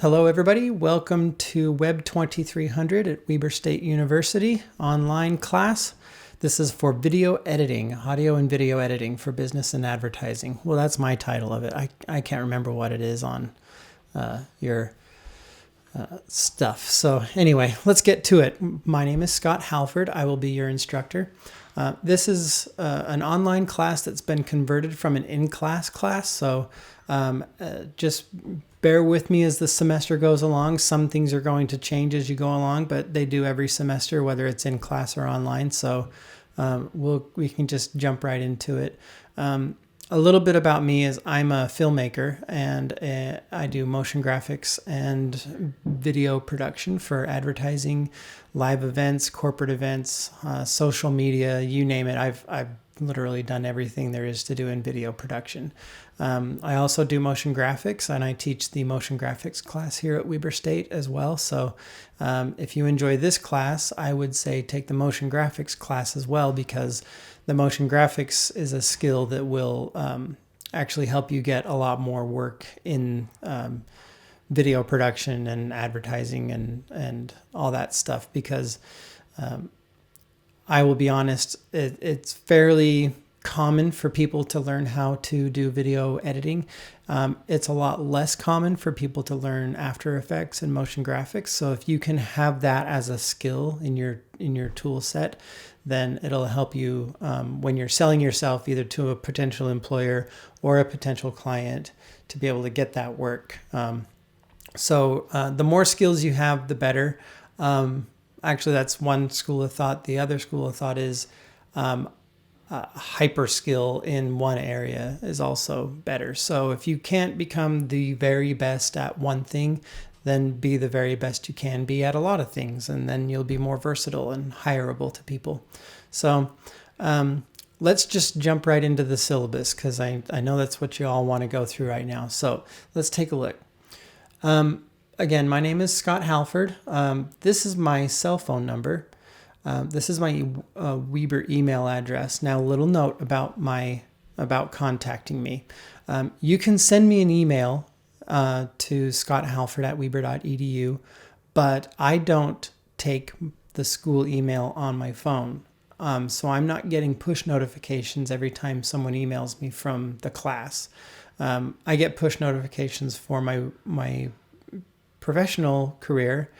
Hello everybody, welcome to Web 2300 at Weber State University online class. This is for video editing, audio and video editing for business and advertising. Well, that's my title of it. I can't remember what it is on your stuff. So anyway, let's get to it. My name is Scott Halford. I will be your instructor. This is an online class that's been converted from an in-class class. So just bear with me as the semester goes along. Some things are going to change as you go along, but they do every semester, whether it's in class or online. So we can just jump right into it. A little bit about me is I'm a filmmaker, and I do motion graphics and video production for advertising, live events, corporate events, social media, you name it. I've literally done everything there is to do in video production. I also do motion graphics, and I teach the motion graphics class here at Weber State as well. So if you enjoy this class, I would say take the motion graphics class as well, because the motion graphics is a skill that will actually help you get a lot more work in video production and advertising and all that stuff, because I will be honest, it's fairly common for people to learn how to do video editing. It's a lot less common for people to learn After Effects and motion graphics. So if you can have that as a skill in your tool set, then it'll help you when you're selling yourself either to a potential employer or a potential client to be able to get that work. So the more skills you have, the better. Actually, that's one school of thought. The other school of thought is hyper skill in one area is also better. So if you can't become the very best at one thing, then be the very best you can be at a lot of things, and then you'll be more versatile and hireable to people. So let's just jump right into the syllabus, because I know that's what you all want to go through right now. So let's take a look. Again, my name is Scott Halford. This is my cell phone number. This is my Weber email address. Now, a little note about contacting me. You can send me an email to scotthalford@weber.edu, but I don't take the school email on my phone. So I'm not getting push notifications every time someone emails me from the class. I get push notifications for my professional career,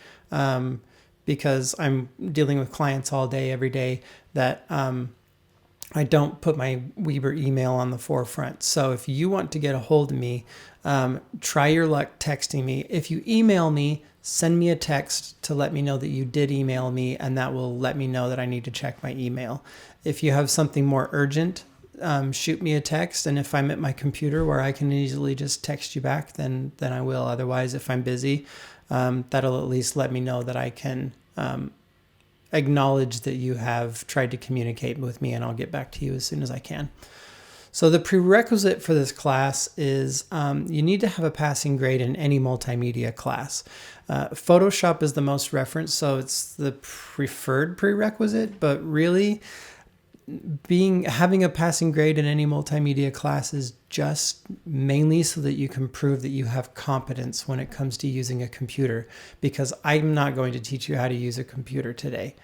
because I'm dealing with clients all day, every day, that I don't put my Weber email on the forefront. So if you want to get a hold of me, try your luck texting me. If you email me, send me a text to let me know that you did email me, and that will let me know that I need to check my email. If you have something more urgent, shoot me a text, and if I'm at my computer where I can easily just text you back, then I will. Otherwise, if I'm busy, that'll at least let me know that I can acknowledge that you have tried to communicate with me, and I'll get back to you as soon as I can. So the prerequisite for this class is you need to have a passing grade in any multimedia class. Photoshop is the most referenced, so it's the preferred prerequisite, but really having a passing grade in any multimedia class is just mainly so that you can prove that you have competence when it comes to using a computer, because I'm not going to teach you how to use a computer today.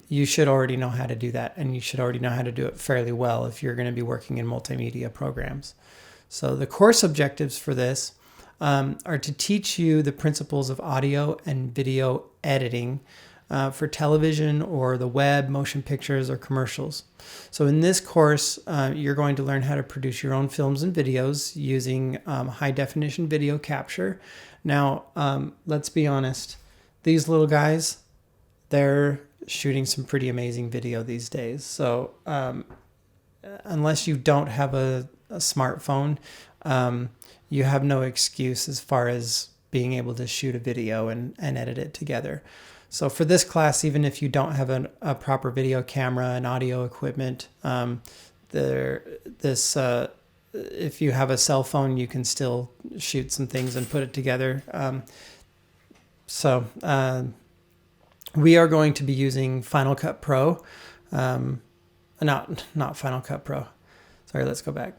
You should already know how to do that, and you should already know how to do it fairly well if you're going to be working in multimedia programs. So the course objectives for this are to teach you the principles of audio and video editing for television or the web, motion pictures, or commercials. So in this course, you're going to learn how to produce your own films and videos using high definition video capture. Now, let's be honest, these little guys, they're shooting some pretty amazing video these days. So unless you don't have a smartphone, you have no excuse as far as being able to shoot a video and edit it together. So for this class, even if you don't have a proper video camera and audio equipment, if you have a cell phone, you can still shoot some things and put it together. We are going to be using Final Cut Pro, not Final Cut Pro. Sorry, let's go back.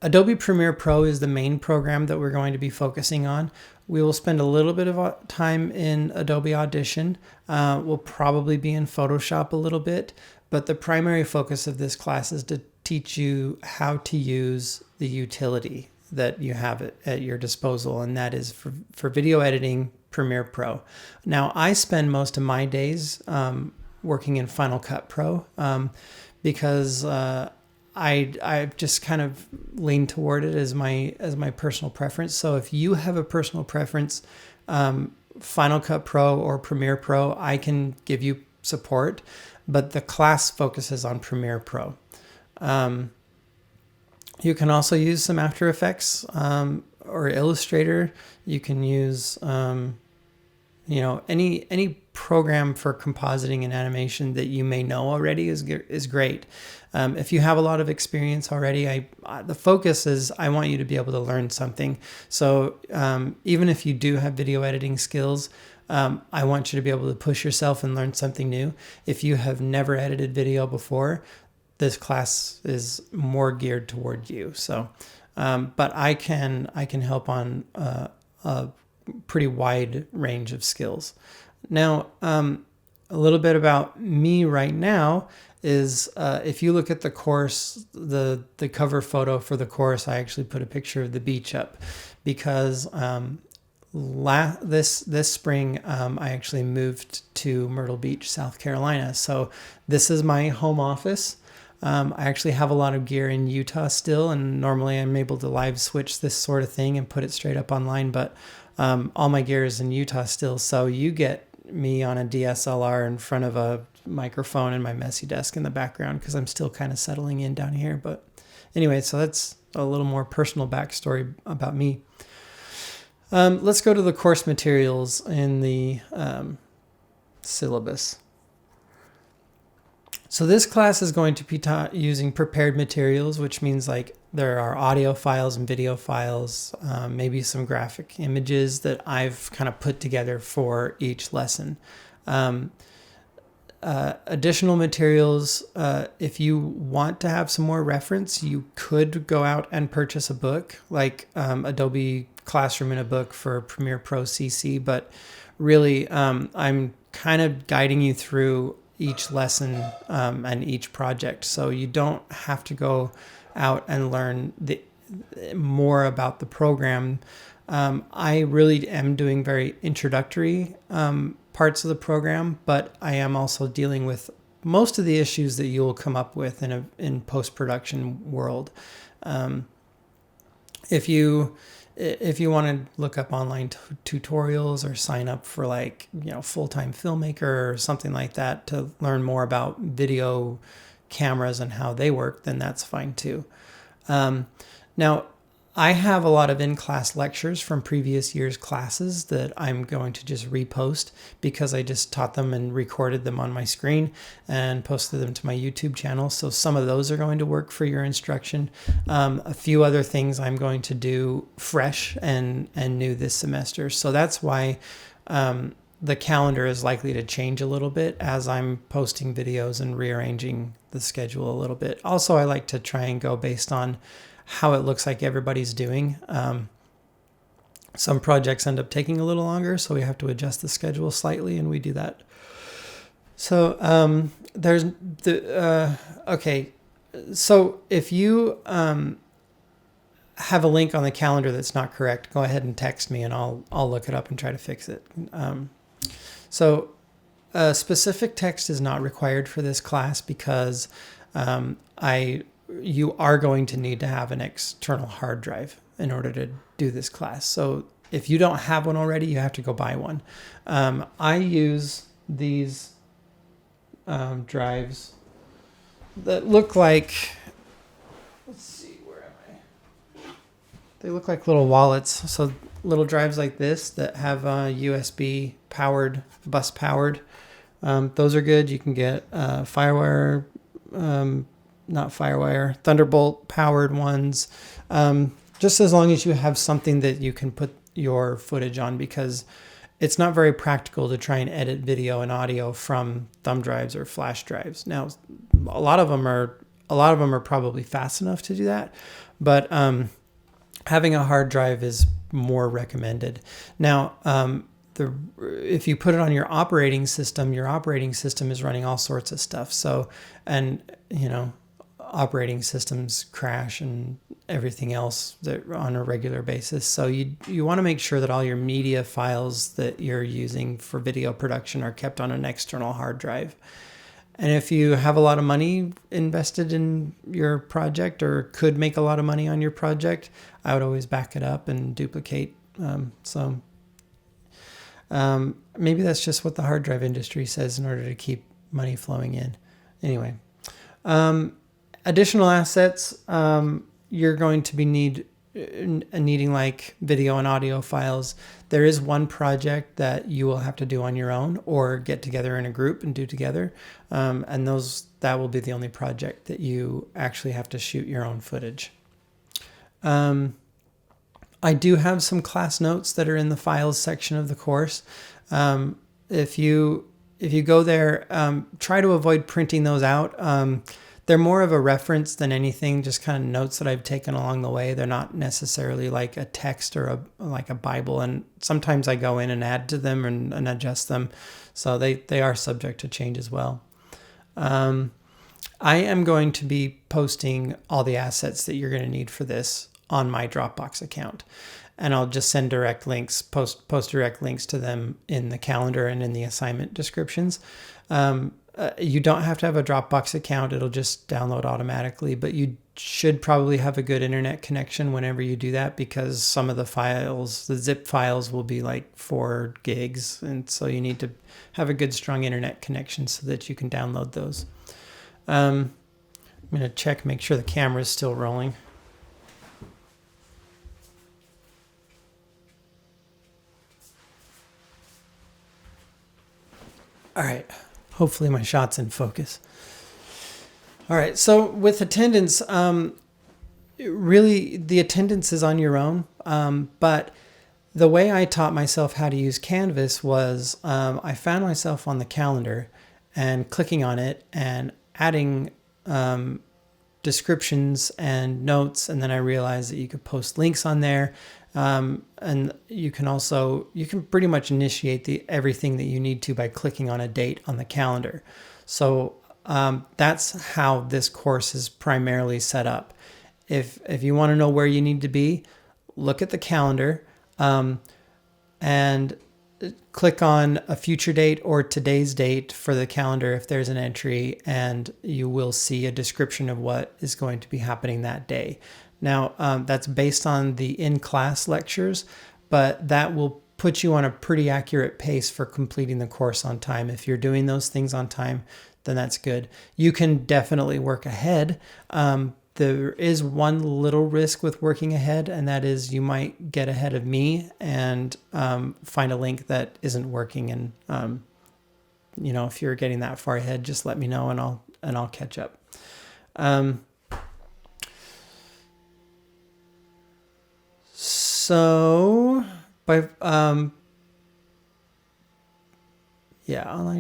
Adobe Premiere Pro is the main program that we're going to be focusing on. We will spend a little bit of time in Adobe Audition. We'll probably be in Photoshop a little bit, but the primary focus of this class is to teach you how to use the utility that you have at your disposal, and that is for video editing, Premiere Pro. Now, I spend most of my days working in Final Cut Pro because I've just kind of leaned toward it as my personal preference. So if you have a personal preference, Final Cut Pro or Premiere Pro, I can give you support, but the class focuses on Premiere Pro. You can also use some After Effects or Illustrator. You can use any program for compositing and animation that you may know already is great. If you have a lot of experience already, the focus is I want you to be able to learn something. So even if you do have video editing skills, I want you to be able to push yourself and learn something new. If you have never edited video before, this class is more geared toward you. So, but I can help on a pretty wide range of skills. Now, a little bit about me right now is if you look at the course, the cover photo for the course, I actually put a picture of the beach up because this spring I actually moved to Myrtle Beach, South Carolina. So this is my home office. I actually have a lot of gear in Utah still, and normally I'm able to live switch this sort of thing and put it straight up online, but all my gear is in Utah still. So you get me on a DSLR in front of a microphone and my messy desk in the background because I'm still kind of settling in down here. But anyway, so that's a little more personal backstory about me. Let's go to the course materials in the syllabus. So this class is going to be taught using prepared materials, which means like there are audio files and video files, maybe some graphic images that I've kind of put together for each lesson. Additional materials, if you want to have some more reference, you could go out and purchase a book like Adobe Classroom in a book for Premiere Pro CC, but really I'm kind of guiding you through each lesson and each project, so you don't have to go out and learn more about the program. I really am doing very introductory parts of the program, but I am also dealing with most of the issues that you will come up with in post-production world. If you want to look up online tutorials or sign up for full-time filmmaker or something like that to learn more about video cameras and how they work, then that's fine too. Now, I have a lot of in-class lectures from previous year's classes that I'm going to just repost because I just taught them and recorded them on my screen and posted them to my YouTube channel. So some of those are going to work for your instruction. A few other things I'm going to do fresh and new this semester. So that's why the calendar is likely to change a little bit as I'm posting videos and rearranging the schedule a little bit. Also, I like to try and go based on how it looks like everybody's doing. Some projects end up taking a little longer, so we have to adjust the schedule slightly, and we do that. So there's the okay. So if you have a link on the calendar that's not correct, go ahead and text me, and I'll look it up and try to fix it. So specific text is not required for this class because you are going to need to have an external hard drive in order to do this class. So if you don't have one already, you have to go buy one. I use these drives that look like, let's see, where am I? They look like little wallets. So little drives like this that have USB powered, bus powered. Those are good. You can get Firewire, not Firewire, Thunderbolt powered ones, just as long as you have something that you can put your footage on, because it's not very practical to try and edit video and audio from thumb drives or flash drives. Now, a lot of them are a lot of them are probably fast enough to do that, but having a hard drive is more recommended. Now, if you put it on your operating system is running all sorts of stuff. So, and operating systems crash and everything else that on a regular basis. So you want to make sure that all your media files that you're using for video production are kept on an external hard drive. And if you have a lot of money invested in your project or could make a lot of money on your project, I would always back it up and duplicate. Maybe that's just what the hard drive industry says in order to keep money flowing in. Anyway, additional assets, you're going to be needing like video and audio files. There is one project that you will have to do on your own or get together in a group and do together. And that will be the only project that you actually have to shoot your own footage. I do have some class notes that are in the files section of the course. If you go there, try to avoid printing those out. They're more of a reference than anything, just kind of notes that I've taken along the way. They're not necessarily like a text or like a Bible. And sometimes I go in and add to them and adjust them. So they are subject to change as well. I am going to be posting all the assets that you're going to need for this on my Dropbox account. And I'll just send direct links, post direct links to them in the calendar and in the assignment descriptions. You don't have to have a Dropbox account. It'll just download automatically, but you should probably have a good internet connection whenever you do that, because some of the files, the zip files, will be like 4 gigs. And so you need to have a good, strong internet connection so that you can download those. I'm going to check, make sure the camera is still rolling. All right. Hopefully my shot's in focus. All right. So with attendance, really the attendance is on your own. But the way I taught myself how to use Canvas was I found myself on the calendar and clicking on it and adding descriptions and notes. And then I realized that you could post links on there. And you can pretty much initiate everything that you need to by clicking on a date on the calendar. So that's how this course is primarily set up. If you want to know where you need to be, look at the calendar and click on a future date or today's date for the calendar if there's an entry, and you will see a description of what is going to be happening that day. Now, that's based on the in-class lectures, but that will put you on a pretty accurate pace for completing the course on time. If you're doing those things on time, then that's good. You can definitely work ahead. There is one little risk with working ahead, and that is you might get ahead of me and find a link that isn't working. And if you're getting that far ahead, just let me know and I'll catch up. So online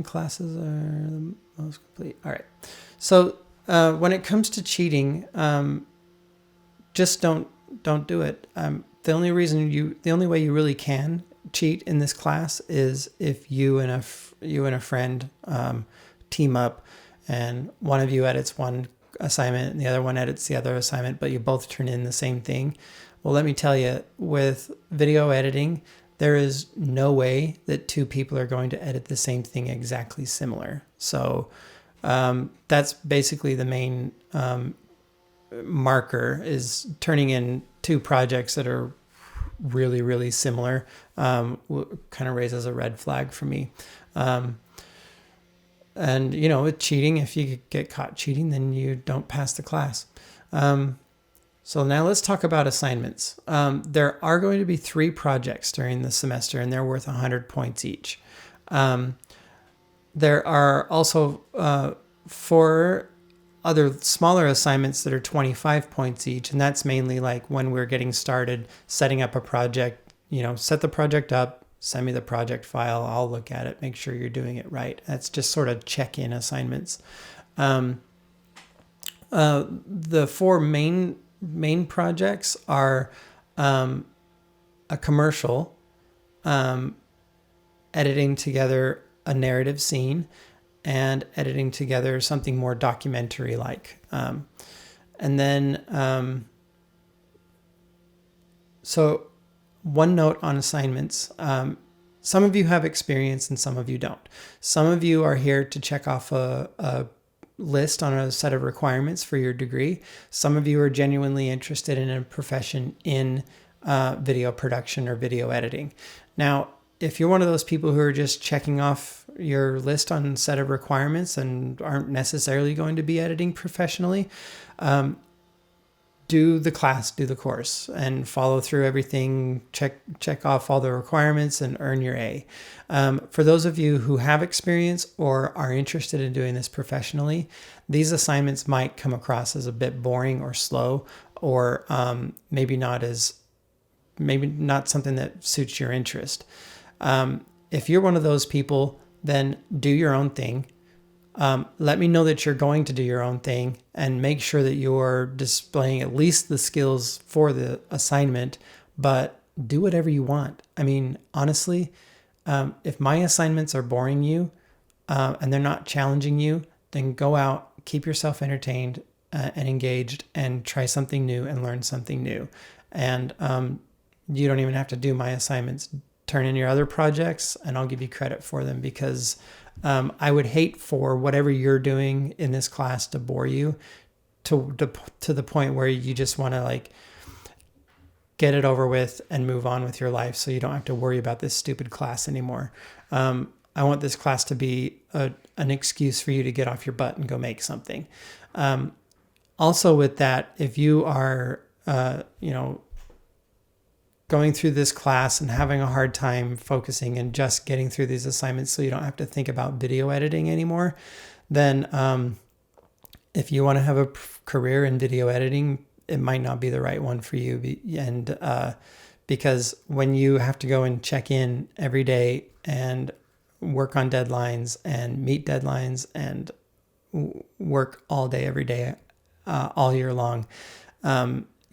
classes are the most complete. All right. So when it comes to cheating, just don't do it. The only way you really can cheat in this class is if you and a friend team up, and one of you edits one assignment and the other one edits the other assignment, but you both turn in the same thing. Well, let me tell you, with video editing, there is no way that 2 people are going to edit the same thing exactly similar. So that's basically the main marker, is turning in 2 projects that are really, really similar. Kind of raises a red flag for me. And, with cheating, if you get caught cheating, then you don't pass the class. So now let's talk about assignments. There are going to be 3 projects during the semester, and they're worth 100 points each. There are also 4 other smaller assignments that are 25 points each, and that's mainly like when we're getting started, setting up a project. Set the project up, send me the project file, I'll look at it, make sure you're doing it right. That's just sort of check-in assignments. The four main projects are a commercial, editing together a narrative scene, and editing together something more documentary like. And then, so one note on assignments. Some of you have experience and some of you don't. Some of you are here to check off a list on a set of requirements for your degree. Some of you are genuinely interested in a profession in video production or video editing. Now, if you're one of those people who are just checking off your list on a set of requirements and aren't necessarily going to be editing professionally, do the class, do the course, and follow through everything, check off all the requirements and earn your A. For those of you who have experience or are interested in doing this professionally, these assignments might come across as a bit boring or slow, or maybe not something that suits your interest. If you're one of those people, then do your own thing. Let me know that you're going to do your own thing, and make sure that you're displaying at least the skills for the assignment, but do whatever you want. I mean, honestly, if my assignments are boring you and they're not challenging you, then go out, keep yourself entertained and engaged, and try something new and learn something new. And you don't even have to do my assignments. Turn in your other projects and I'll give you credit for them, because I would hate for whatever you're doing in this class to bore you to the point where you just want to like get it over with and move on with your life, so you don't have to worry about this stupid class anymore. I want this class to be an excuse for you to get off your butt and go make something. Also with that, if you are, going through this class and having a hard time focusing and just getting through these assignments so you don't have to think about video editing anymore, then if you want to have a career in video editing, it might not be the right one for you. And because when you have to go and check in every day and work on deadlines and meet deadlines and work all day, every day, all year long,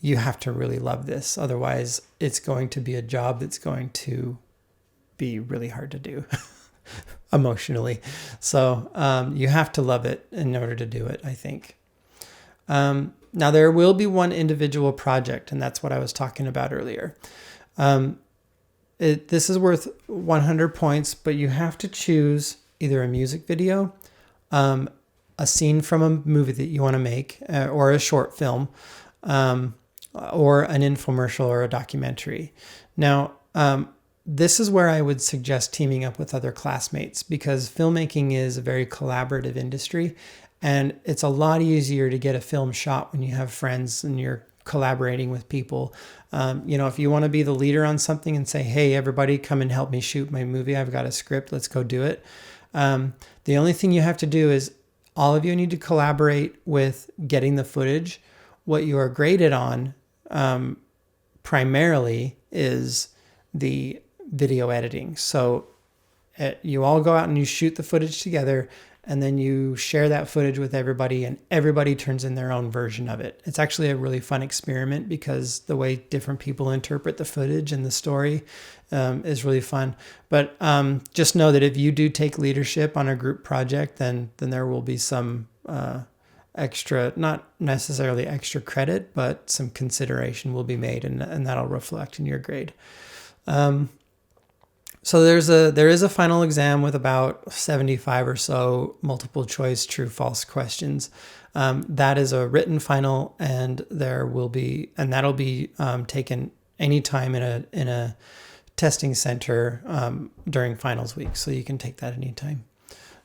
you have to really love this. Otherwise, it's going to be a job that's going to be really hard to do emotionally. So you have to love it in order to do it, I think. Now, there will be one individual project, and that's what I was talking about earlier. This is worth 100 points, but you have to choose either a music video, a scene from a movie that you want to make, or a short film, or an infomercial or a documentary. Now, this is where I would suggest teaming up with other classmates, because filmmaking is a very collaborative industry, and it's a lot easier to get a film shot when you have friends and you're collaborating with people. If you want to be the leader on something and say, hey, everybody come and help me shoot my movie. I've got a script. Let's go do it. The only thing you have to do is all of you need to collaborate with getting the footage. What you are graded on primarily is the video editing. So you all go out and you shoot the footage together, and then you share that footage with everybody, and everybody turns in their own version of it. It's actually a really fun experiment, because the way different people interpret the footage and the story is really fun. But just know that if you do take leadership on a group project, then there will be some extra, not necessarily extra credit, but some consideration will be made, and that'll reflect in your grade. So there is a final exam with about 75 or so multiple choice true false questions. That is a written final, and that'll be taken anytime in a testing center during finals week. So you can take that anytime.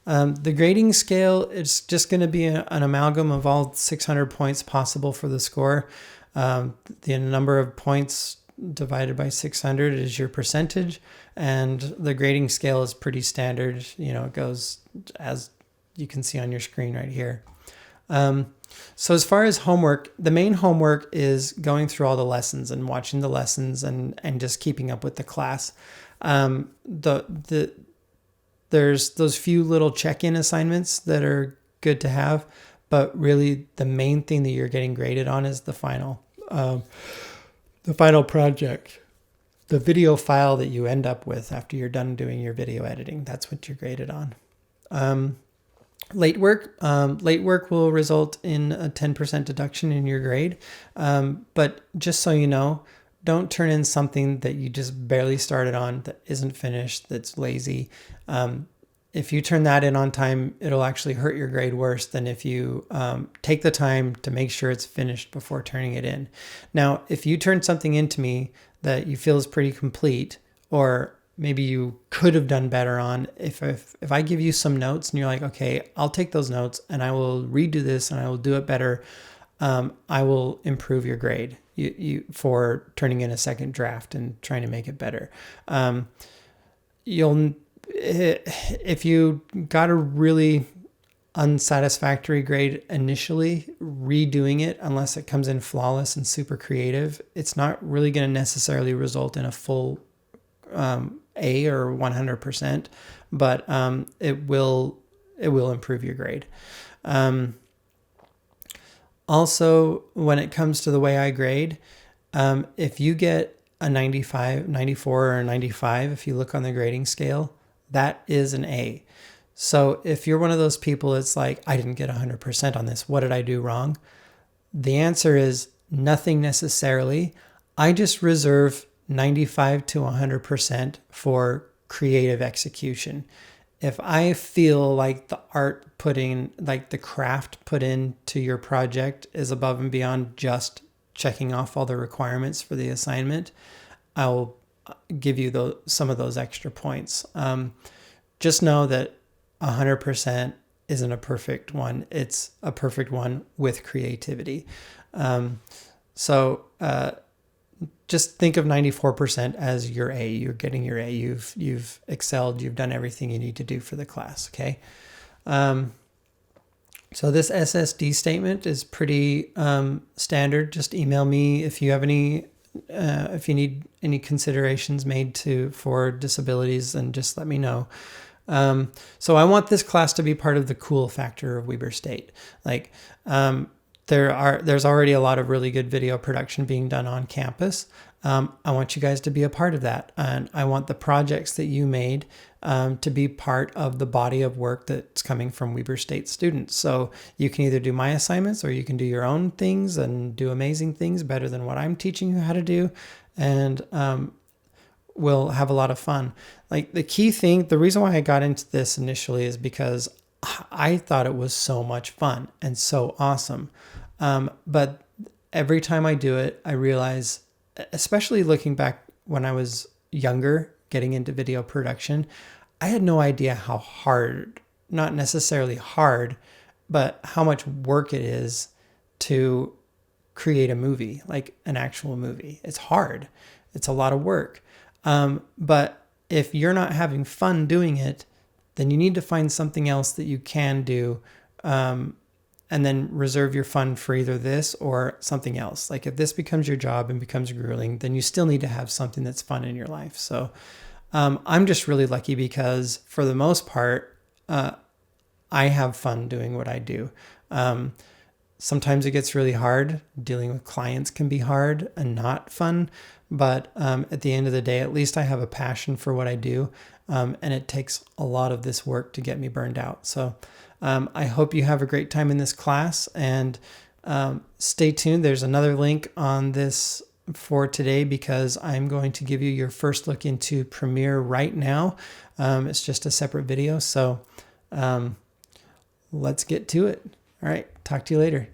The grading scale is just going to be an amalgam of all 600 points possible for the score. The number of points divided by 600 is your percentage, and the grading scale is pretty standard. It goes as you can see on your screen right here. So as far as homework, the main homework is going through all the lessons and watching the lessons and just keeping up with the class. There's those few little check-in assignments that are good to have, But really, the main thing that you're getting graded on is the final project, the video file that you end up with after you're done doing your video editing. That's what you're graded on. Late work will result in a 10% deduction in your grade. But just so you know, don't turn in something that you just barely started on, that isn't finished, that's lazy. If you turn that in on time, it'll actually hurt your grade worse than if you take the time to make sure it's finished before turning it in. Now, if you turn something into me that you feel is pretty complete, or maybe you could have done better on, if I give you some notes and you're like, okay, I'll take those notes and I will redo this and I will do it better, I will improve your grade for turning in a second draft and trying to make it better. If you got a really unsatisfactory grade initially, redoing it, unless it comes in flawless and super creative, it's not really going to necessarily result in a full A or 100%, but it will improve your grade. Also, when it comes to the way I grade, if you get a 95, 94, or 95, if you look on the grading scale, that is an A. So if you're one of those people, it's like, I didn't get 100% on this, what did I do wrong? The answer is nothing necessarily. I just reserve 95 to 100% for creative execution. If I feel like the the craft put into your project is above and beyond just checking off all the requirements for the assignment, I'll give you some of those extra points. Just know that 100% isn't a perfect one. It's a perfect one with creativity. Just think of 94% as your A. You're getting your A. You've excelled. You've done everything you need to do for the class. Okay. So this SSD statement is pretty standard. Just email me if you have if you need any considerations made for disabilities, and just let me know. So I want this class to be part of the cool factor of Weber State. Like, there's already a lot of really good video production being done on campus. I want you guys to be a part of that. And I want the projects that you made to be part of the body of work that's coming from Weber State students. So you can either do my assignments, or you can do your own things and do amazing things better than what I'm teaching you how to do. And we'll have a lot of fun. Like, the key thing, the reason why I got into this initially is because I thought it was so much fun and so awesome. But every time I do it, I realize, especially looking back when I was younger, getting into video production, I had no idea how hard, not necessarily hard, but how much work it is to create a movie, like an actual movie. It's hard. It's a lot of work. But if you're not having fun doing it, then you need to find something else that you can do, and then reserve your fun for either this or something else. Like, if this becomes your job and becomes grueling, then you still need to have something that's fun in your life. So I'm just really lucky because, for the most part, I have fun doing what I do. Sometimes it gets really hard. Dealing with clients can be hard and not fun. But at the end of the day, at least I have a passion for what I do. And it takes a lot of this work to get me burned out. So I hope you have a great time in this class, and stay tuned. There's another link on this for today, because I'm going to give you your first look into Premiere right now. It's just a separate video. So let's get to it. All right. Talk to you later.